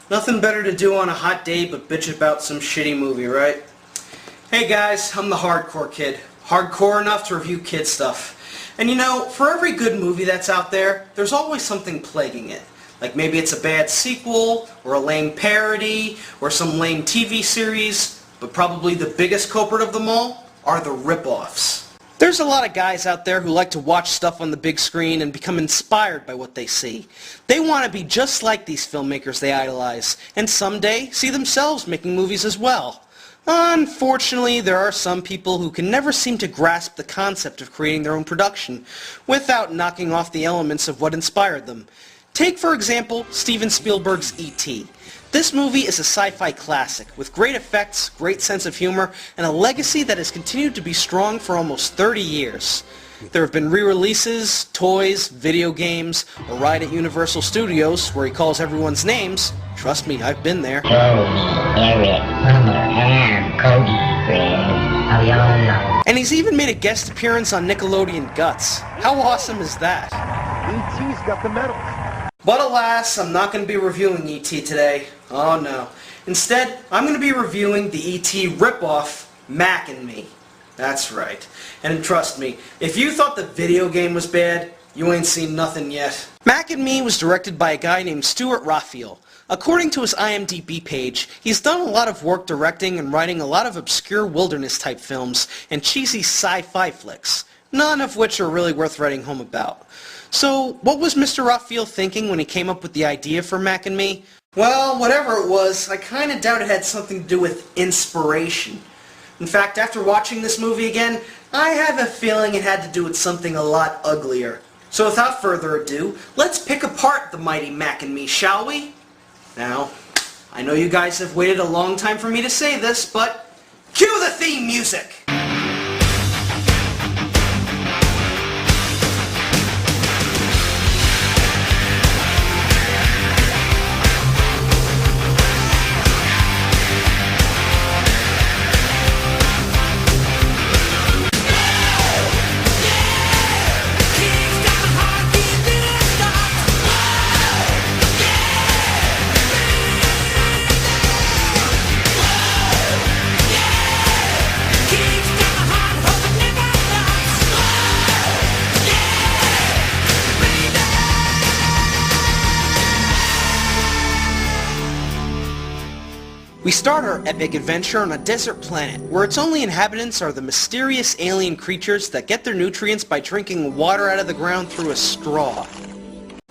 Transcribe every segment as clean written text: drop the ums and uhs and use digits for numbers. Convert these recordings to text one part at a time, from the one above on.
Nothing better to do on a hot day but bitch about some shitty movie, right? Hey guys, I'm the hardcore kid. Hardcore enough to review kid stuff. And you know, for every good movie that's out there, there's always something plaguing it. Like maybe it's a bad sequel, or a lame parody, or some lame TV series, but probably the biggest culprit of them all are the rip-offs. There's a lot of guys out there who like to watch stuff on the big screen and become inspired by what they see. They want to be just like these filmmakers they idolize, and someday see themselves making movies as well. Unfortunately, there are some people who can never seem to grasp the concept of creating their own production without knocking off the elements of what inspired them. Take, for example, Steven Spielberg's E.T. This movie is a sci-fi classic with great effects, great sense of humor, and a legacy that has continued to be strong for almost 30 years. There have been re-releases, toys, video games, a ride at Universal Studios where he calls everyone's names. Trust me, I've been there. And he's even made a guest appearance on Nickelodeon Guts. How awesome is that? E.T.'s got the medals. But alas, I'm not going to be reviewing E.T. today. Oh no. Instead, I'm going to be reviewing the E.T. ripoff, Mac and Me. That's right. And trust me, if you thought the video game was bad, you ain't seen nothing yet. Mac and Me was directed by a guy named Stuart Raphael. According to his IMDb page, he's done a lot of work directing and writing a lot of obscure wilderness-type films and cheesy sci-fi flicks, none of which are really worth writing home about. So, what was Mr. Raphael thinking when he came up with the idea for Mac and Me? Well, whatever it was, I kinda doubt it had something to do with inspiration. In fact, after watching this movie again, I have a feeling it had to do with something a lot uglier. So without further ado, let's pick apart the mighty Mac and Me, shall we? Now, I know you guys have waited a long time for me to say this, but cue the theme music! We start our epic adventure on a desert planet, where its only inhabitants are the mysterious alien creatures that get their nutrients by drinking water out of the ground through a straw.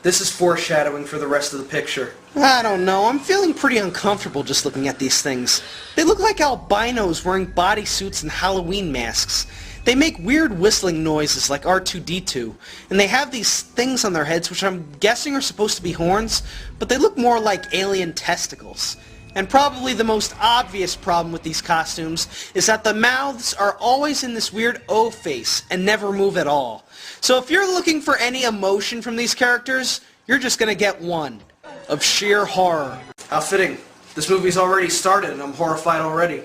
This is foreshadowing for the rest of the picture. I don't know, I'm feeling pretty uncomfortable just looking at these things. They look like albinos wearing bodysuits and Halloween masks. They make weird whistling noises like R2-D2, and they have these things on their heads which I'm guessing are supposed to be horns, but they look more like alien testicles. And probably the most obvious problem with these costumes is that the mouths are always in this weird O face and never move at all. So if you're looking for any emotion from these characters, you're just gonna get one. Of sheer horror. How fitting. This movie's already started and I'm horrified already.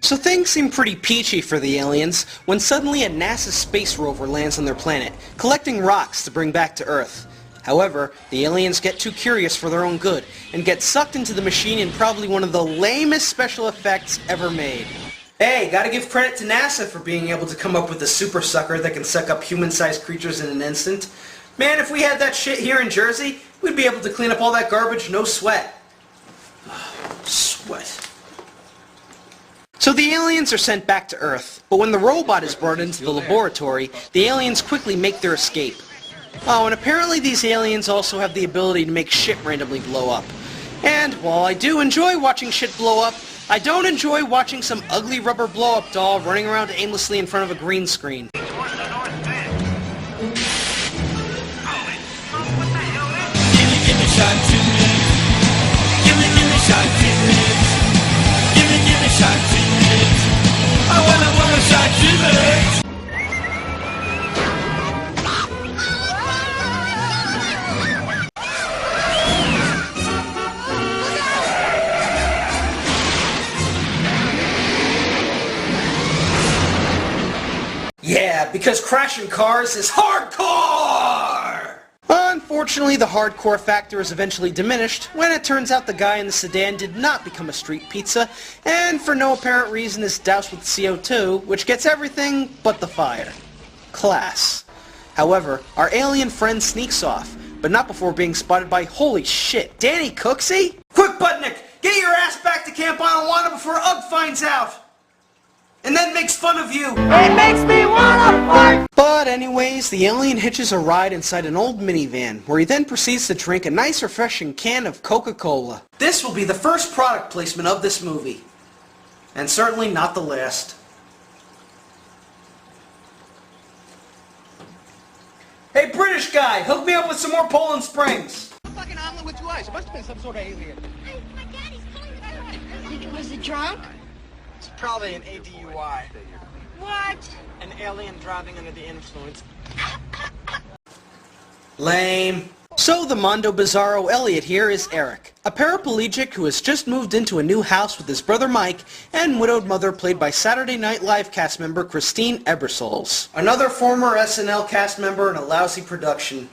So things seem pretty peachy for the aliens when suddenly a NASA space rover lands on their planet, collecting rocks to bring back to Earth. However, the aliens get too curious for their own good, and get sucked into the machine in probably one of the lamest special effects ever made. Hey, gotta give credit to NASA for being able to come up with a super sucker that can suck up human-sized creatures in an instant. Man, if we had that shit here in Jersey, we'd be able to clean up all that garbage no sweat. Sweat. So the aliens are sent back to Earth, but when the robot is brought into the laboratory, the aliens quickly make their escape. Oh, and apparently these aliens also have the ability to make shit randomly blow up. And while I do enjoy watching shit blow up, I don't enjoy watching some ugly rubber blow-up doll running around aimlessly in front of a green screen. Yeah, because crashing cars is hardcore! Unfortunately, the hardcore factor is eventually diminished when it turns out the guy in the sedan did not become a street pizza, and for no apparent reason is doused with CO2, which gets everything but the fire. Class. However, our alien friend sneaks off, but not before being spotted by, holy shit, Danny Cooksey? Quick, Budnick! Get your ass back to Camp Anawanna before Ugg finds out! And then makes fun of you! It makes me wanna fight! But anyways, the alien hitches a ride inside an old minivan, where he then proceeds to drink a nice refreshing can of Coca-Cola. This will be the first product placement of this movie. And certainly not the last. Hey, British guy, hook me up with some more Poland Springs! A fucking omelet with 2 eyes. It must have been some sort of alien. Hey, my daddy's calling me. Think it was a drunk? It's probably an ADUI. What? An alien driving under the influence. Lame. So the Mondo Bizarro Elliot here is Erik, a paraplegic who has just moved into a new house with his brother Mike and widowed mother played by Saturday Night Live cast member Christine Ebersols. Another former SNL cast member in a lousy production.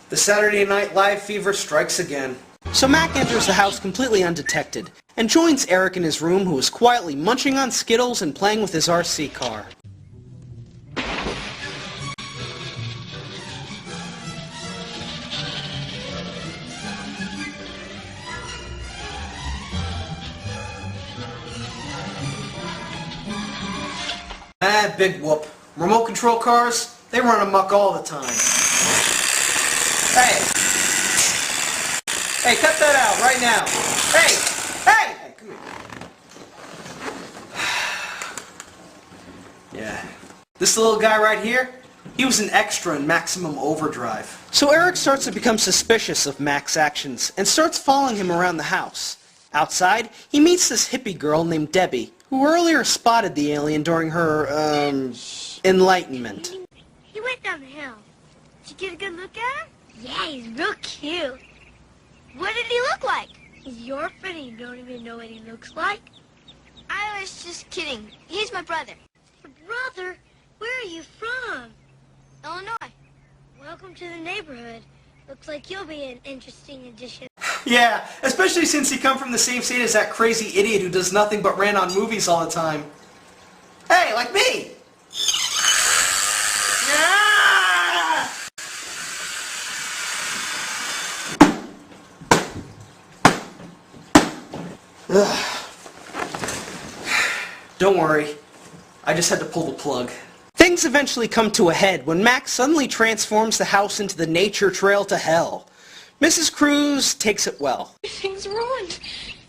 The Saturday Night Live fever strikes again. So Mac enters the house completely undetected and joins Erik in his room, who is quietly munching on Skittles and playing with his RC car. Ah, big whoop. Remote control cars, they run amok all the time. Hey! Hey, cut that out right now! Hey! Hey! Hey, come here. Yeah. This little guy right here, he was an extra in Maximum Overdrive. So Erik starts to become suspicious of Mac's actions and starts following him around the house. Outside, he meets this hippie girl named Debbie, who earlier spotted the alien during her, enlightenment. He went down the hill. Did you get a good look at him? Yeah, he's real cute. What did he look like? He's your friend and you don't even know what he looks like? I was just kidding. He's my brother. Your brother? Where are you from? Illinois. Welcome to the neighborhood. Looks like you'll be an interesting addition. Yeah, especially since he come from the same state as that crazy idiot who does nothing but rant on movies all the time. Hey, like me! Ah! Ugh. Don't worry, I just had to pull the plug. Things eventually come to a head when Mac suddenly transforms the house into the nature trail to hell. Mrs. Cruz takes it well. Everything's ruined.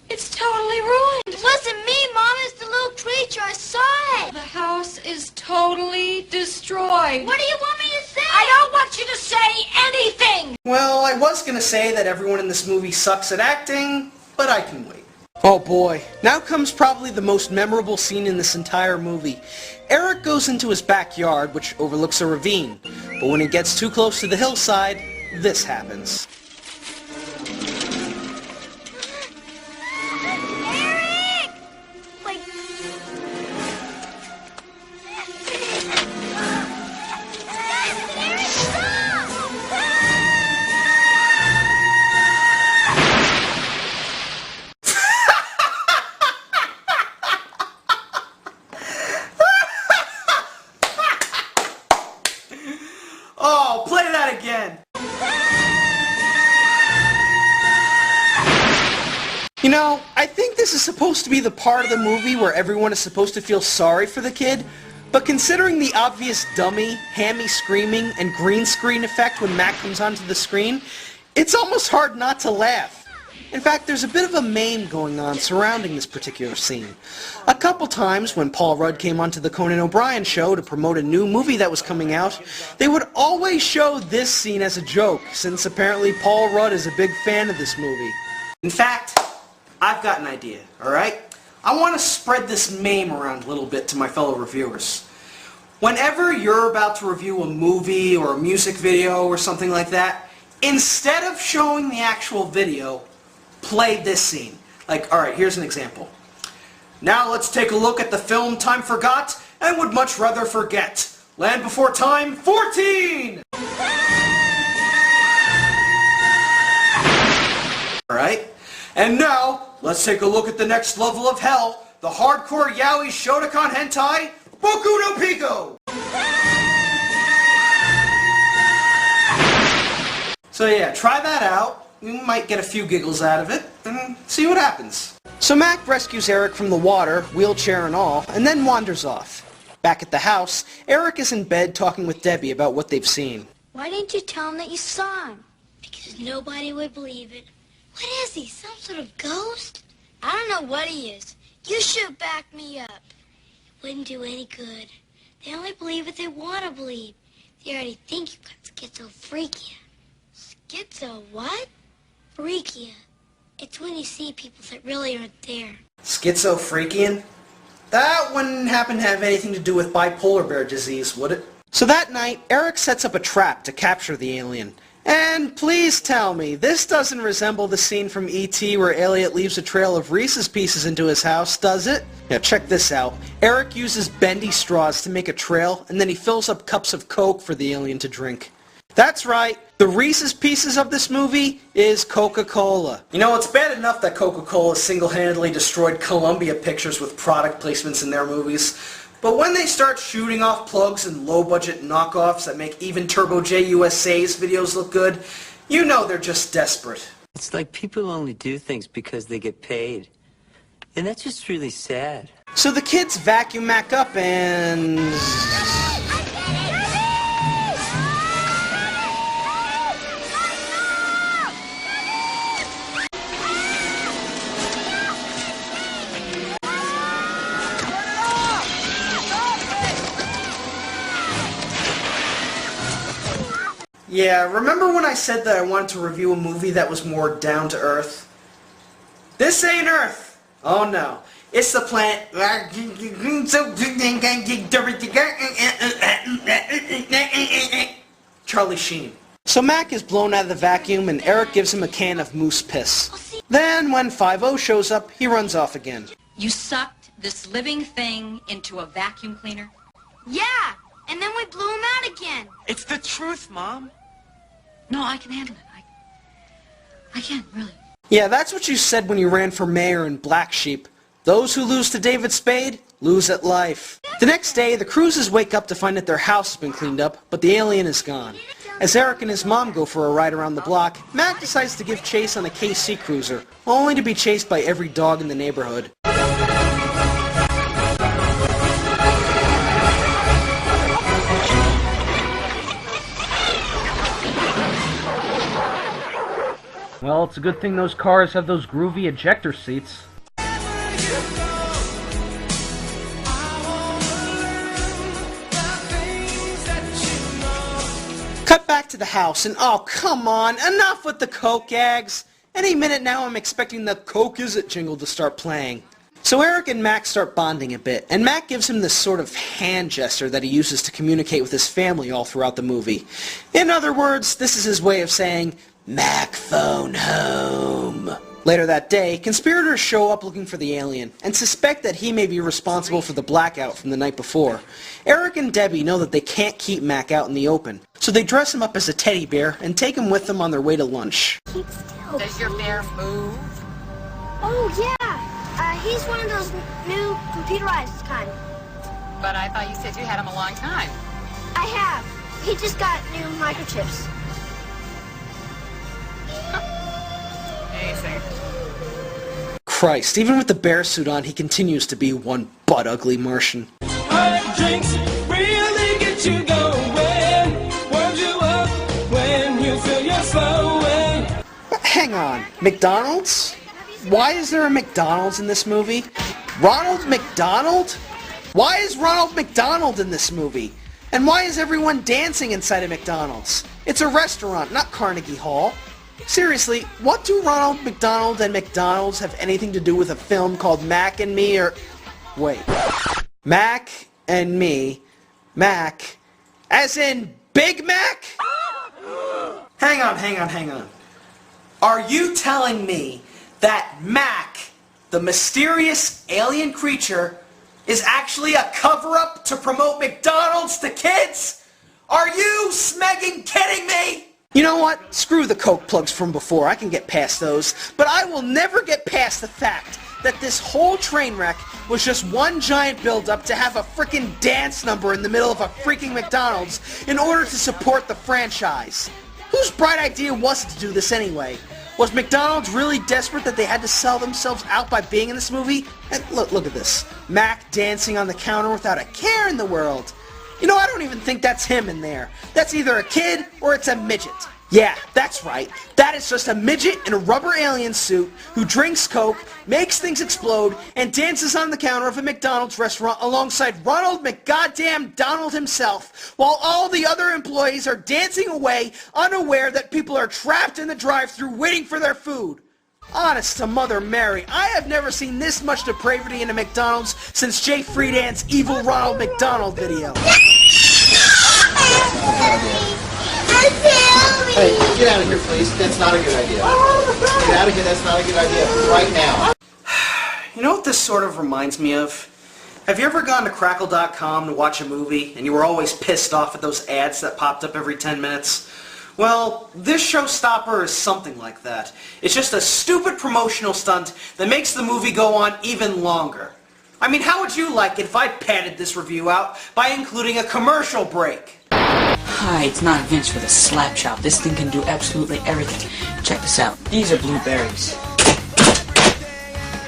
It's totally ruined. It wasn't me, Mom. It's the little creature. I saw it. The house is totally destroyed. What do you want me to say? I don't want you to say anything! Well, I was gonna say that everyone in this movie sucks at acting, but I can wait. Oh boy, now comes probably the most memorable scene in this entire movie. Erik goes into his backyard, which overlooks a ravine, but when he gets too close to the hillside, this happens. Erik! Wait. Erik, stop! Oh, play that again! You know, I think this is supposed to be the part of the movie where everyone is supposed to feel sorry for the kid, but considering the obvious dummy, hammy screaming, and green screen effect when Mac comes onto the screen, it's almost hard not to laugh. In fact, there's a bit of a meme going on surrounding this particular scene. A couple times when Paul Rudd came onto the Conan O'Brien show to promote a new movie that was coming out, they would always show this scene as a joke, since apparently Paul Rudd is a big fan of this movie. In fact, I've got an idea, alright? I want to spread this meme around a little bit to my fellow reviewers. Whenever you're about to review a movie or a music video or something like that, instead of showing the actual video, play this scene. Like, alright, here's an example. Now let's take a look at the film Time Forgot and Would Much Rather Forget. Land Before Time 14! Alright? And now, let's take a look at the next level of hell, the hardcore yaoi Shotokan hentai, Boku no Pico! So yeah, try that out. You might get a few giggles out of it, and see what happens. So Mac rescues Erik from the water, wheelchair and all, and then wanders off. Back at the house, Erik is in bed talking with Debbie about what they've seen. Why didn't you tell him that you saw him? Because nobody would believe it. What is he, some sort of ghost? I don't know what he is. You should back me up. It wouldn't do any good. They only believe what they want to believe. They already think you've got schizophrenia. Schizo what? Freakia. It's when you see people that really aren't there. Schizophrenian? That wouldn't happen to have anything to do with bipolar bear disease, would it? So that night, Erik sets up a trap to capture the alien. And please tell me, this doesn't resemble the scene from E.T. where Elliot leaves a trail of Reese's Pieces into his house, does it? Now check this out. Erik uses bendy straws to make a trail, and then he fills up cups of Coke for the alien to drink. That's right, the Reese's Pieces of this movie is Coca-Cola. You know, it's bad enough that Coca-Cola single-handedly destroyed Columbia Pictures with product placements in their movies, but when they start shooting off plugs and low-budget knockoffs that make even Turbo J USA's videos look good, you know they're just desperate. It's like people only do things because they get paid. And that's just really sad. So the kids vacuum Mac up and... Yeah, remember when I said that I wanted to review a movie that was more down to earth? This ain't Earth! Oh no. It's the planet... Charlie Sheen. So Mac is blown out of the vacuum and Erik gives him a can of moose piss. Then when 5-0 shows up, he runs off again. You sucked this living thing into a vacuum cleaner? Yeah, and then we blew him out again. It's the truth, Mom. No, I can handle it. I can, really. Yeah, that's what you said when you ran for mayor in Black Sheep. Those who lose to David Spade, lose at life. The next day, the Cruzes wake up to find that their house has been cleaned up, but the alien is gone. As Erik and his mom go for a ride around the block, Mac decides to give chase on a KC cruiser, only to be chased by every dog in the neighborhood. Well, it's a good thing those cars have those groovy ejector seats. Cut back to the house and oh, come on, enough with the Coke gags! Any minute now I'm expecting the Coke Is It jingle to start playing. So Erik and Mac start bonding a bit, and Mac gives him this sort of hand gesture that he uses to communicate with his family all throughout the movie. In other words, this is his way of saying, Mac phone home. Later that day, conspirators show up looking for the alien, and suspect that he may be responsible for the blackout from the night before. Erik and Debbie know that they can't keep Mac out in the open, so they dress him up as a teddy bear and take him with them on their way to lunch. Keep still. Does your bear move? Oh, yeah. He's one of those new computerized kind. But I thought you said you had him a long time. I have. He just got new microchips. Amazing. Christ, even with the bear suit on, he continues to be one butt-ugly Martian. Drinks really get you going. Warms you up when you feel you're flowing. Hang on, McDonald's? Why is there a McDonald's in this movie? Ronald McDonald? Why is Ronald McDonald in this movie? And why is everyone dancing inside a McDonald's? It's a restaurant, not Carnegie Hall. Seriously, what do Ronald McDonald and McDonald's have anything to do with a film called Mac and Me or... Wait. Mac and Me. Mac. As in Big Mac? Hang on. Are you telling me that Mac, the mysterious alien creature, is actually a cover-up to promote McDonald's to kids? Are you smegging kidding me? You know what? Screw the coke plugs from before. I can get past those. But I will never get past the fact that this whole train wreck was just one giant build-up to have a freaking dance number in the middle of a freaking McDonald's in order to support the franchise. Whose bright idea was it to do this anyway? Was McDonald's really desperate that they had to sell themselves out by being in this movie? And look at this. Mac dancing on the counter without a care in the world. You know, I don't even think that's him in there. That's either a kid or it's a midget. Yeah, that's right. That is just a midget in a rubber alien suit who drinks Coke, makes things explode, and dances on the counter of a McDonald's restaurant alongside Ronald McGoddamn Donald himself, while all the other employees are dancing away, unaware that people are trapped in the drive-thru waiting for their food. Honest to Mother Mary, I have never seen this much depravity in a McDonald's since Jay Friedan's Evil Ronald McDonald video. Hey, get out of here, please. That's not a good idea. Get out of here. That's not a good idea. Right now. You know what this sort of reminds me of? Have you ever gone to Crackle.com to watch a movie and you were always pissed off at those ads that popped up every 10 minutes? Well, this showstopper is something like that. It's just a stupid promotional stunt that makes the movie go on even longer. I mean, how would you like it if I padded this review out by including a commercial break? Hi, it's not Vince with a slap chop. This thing can do absolutely everything. Check this out. These are blueberries.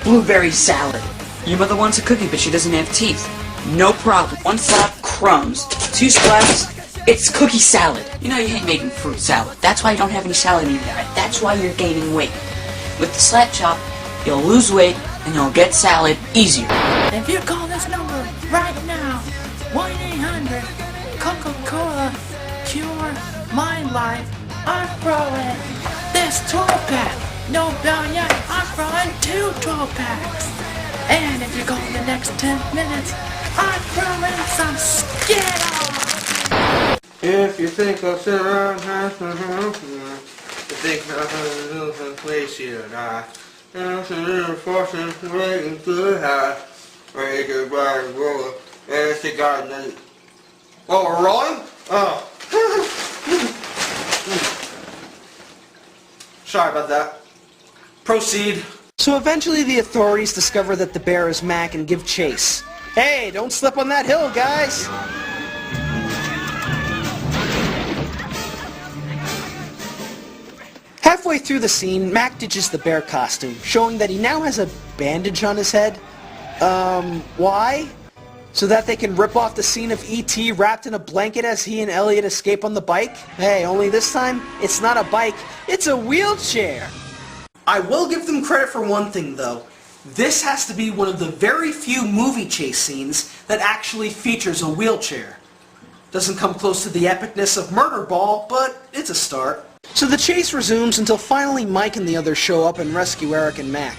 Blueberry salad. Your mother wants a cookie, but she doesn't have teeth. No problem. One slap, crumbs. Two slaps, it's cookie salad. You know you hate making fruit salad. That's why you don't have any salad in your diet. That's why you're gaining weight. With the slap chop, you'll lose weight and you'll get salad easier. If you call this number right now, 1-800-Coca-Cola Cure My Life, I'm throwing this 12-pack. No bill yet, I'm throwing 2 12-packs. And if you call in the next 10 minutes, I'm throwing some Skittles. If you think I'll sit around, you think I'm going to place you and I. I'm forcing waiting to high. Ready to buy a roller. There's the garden. Oh, we're rolling? Oh. Sorry about that. Proceed. So eventually the authorities discover that the bear is Mac and give chase. Hey, don't slip on that hill, guys! Halfway through the scene, Mac ditches the bear costume, showing that he now has a bandage on his head. Why? So that they can rip off the scene of E.T. wrapped in a blanket as he and Elliot escape on the bike? Hey, only this time, it's not a bike, it's a wheelchair! I will give them credit for one thing, though. This has to be one of the very few movie chase scenes that actually features a wheelchair. Doesn't come close to the epicness of Murder Ball, but it's a start. So the chase resumes until finally Mike and the others show up and rescue Eric and Mac.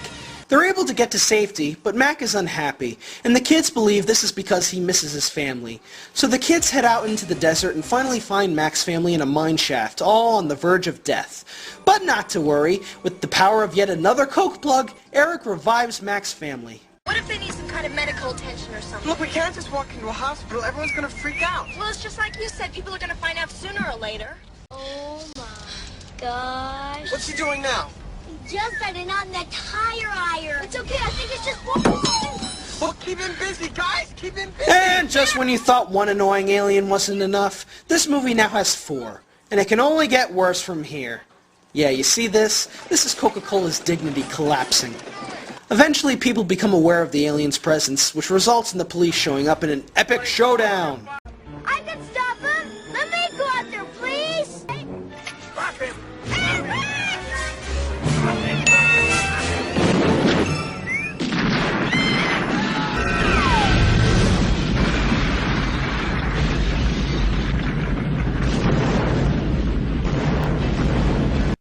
They're able to get to safety, but Mac is unhappy, and the kids believe this is because he misses his family. So the kids head out into the desert and finally find Mac's family in a mine shaft, all on the verge of death. But not to worry, with the power of yet another coke plug, Eric revives Mac's family. What if they need some kind of medical attention or something? Look, we can't just walk into a hospital. Everyone's gonna freak out. Well, it's just like you said, people are gonna find out sooner or later. Oh my gosh. What's he doing now? Just setting on the tire iron. It's okay, I think it's just one. Well, keep him busy, guys. Keep him busy. And just when you thought one annoying alien wasn't enough, this movie now has 4. And it can only get worse from here. Yeah, you see this? This is Coca-Cola's dignity collapsing. Eventually, people become aware of the alien's presence, which results in the police showing up in an epic showdown. I can stop him. Let me go out there, please. Stop him.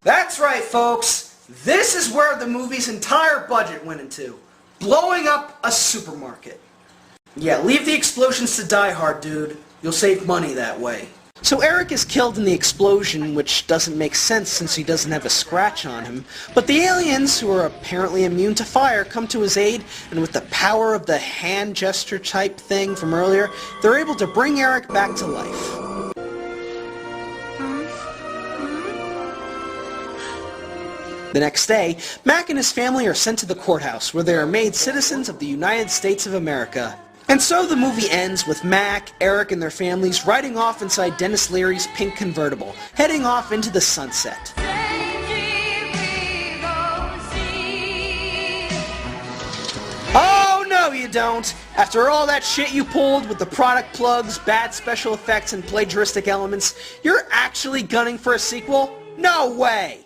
That's right, folks. This is where the movie's entire budget went into. Blowing up a supermarket. Yeah, leave the explosions to Die Hard, dude. You'll save money that way. So Eric is killed in the explosion, which doesn't make sense since he doesn't have a scratch on him. But the aliens, who are apparently immune to fire, come to his aid, and with the power of the hand gesture type thing from earlier, they're able to bring Eric back to life. The next day, Mac and his family are sent to the courthouse, where they are made citizens of the United States of America. And so the movie ends with Mac, Erik, and their families riding off inside Dennis Leary's pink convertible, heading off into the sunset. Oh, no you don't! After all that shit you pulled with the product plugs, bad special effects, and plagiaristic elements, you're actually gunning for a sequel? No way!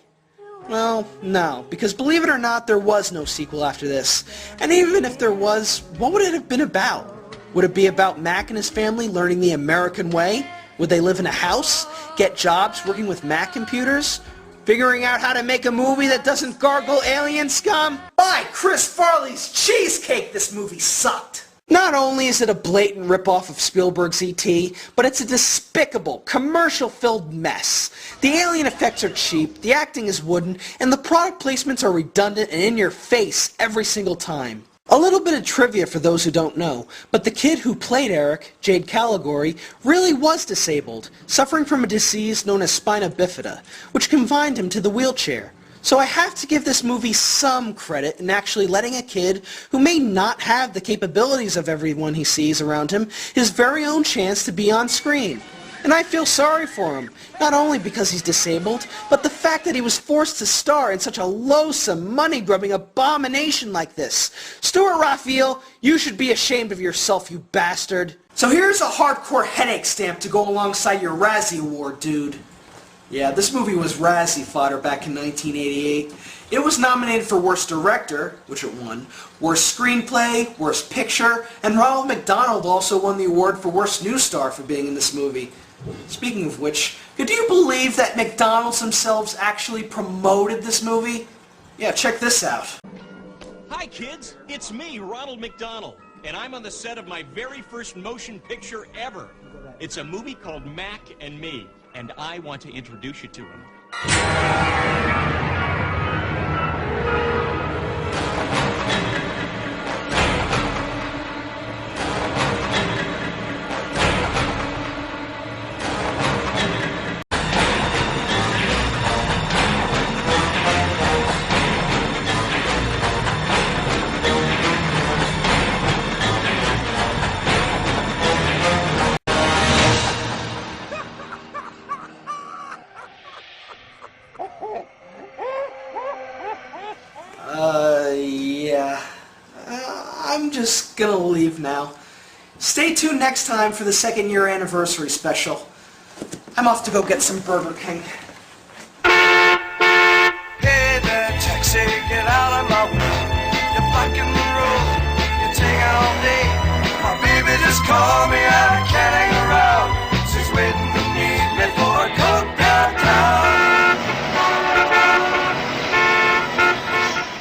Well, no, because believe it or not, there was no sequel after this. And even if there was, what would it have been about? Would it be about Mac and his family learning the American way? Would they live in a house? Get jobs working with Mac computers? Figuring out how to make a movie that doesn't gargle alien scum? By Chris Farley's cheesecake, this movie sucked! Not only is it a blatant ripoff of Spielberg's E.T., but it's a despicable, commercial-filled mess. The alien effects are cheap, the acting is wooden, and the product placements are redundant and in your face every single time. A little bit of trivia for those who don't know, but the kid who played Erik, Jade Caligari, really was disabled, suffering from a disease known as spina bifida, which confined him to the wheelchair. So I have to give this movie some credit in actually letting a kid who may not have the capabilities of everyone he sees around him his very own chance to be on screen. And I feel sorry for him, not only because he's disabled, but the fact that he was forced to star in such a loathsome, money-grubbing abomination like this. Stuart Raphael, you should be ashamed of yourself, you bastard. So here's a hardcore headache stamp to go alongside your Razzie Award, dude. Yeah, this movie was Razzie fodder back in 1988. It was nominated for Worst Director, which it won, Worst Screenplay, Worst Picture, and Ronald McDonald also won the award for Worst New Star for being in this movie. Speaking of which, could you believe that McDonald's themselves actually promoted this movie? Yeah, check this out. Hi kids, it's me, Ronald McDonald, and I'm on the set of my very first motion picture ever. It's a movie called Mac and Me, and I want to introduce you to him. Yeah. I'm just gonna leave now. Stay tuned next time for the 2nd year anniversary special. I'm off to go get some Burger King. Hey there, taxi, get out of my way. You're blocking the road, you're taking all day. My baby just called me and I can't hang around. She's waiting to meet me for a coke downtown.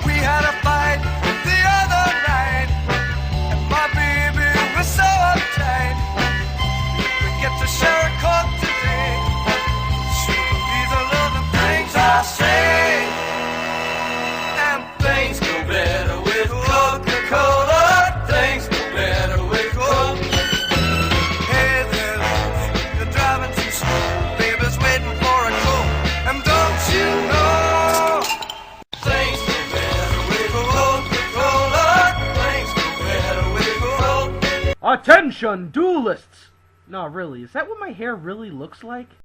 We had a fight the other night, and my baby was so uptight. We get to share a coke today. She believes I love the things I say. And things go better with Coca-Cola. Things go better with Coke. Hey there, love, you're driving too slow. Baby's waiting for a Coke. And don't you know? Things go better with Coca-Cola. Things go better with Coke. Attention, duelists! No, really, is that what my hair really looks like?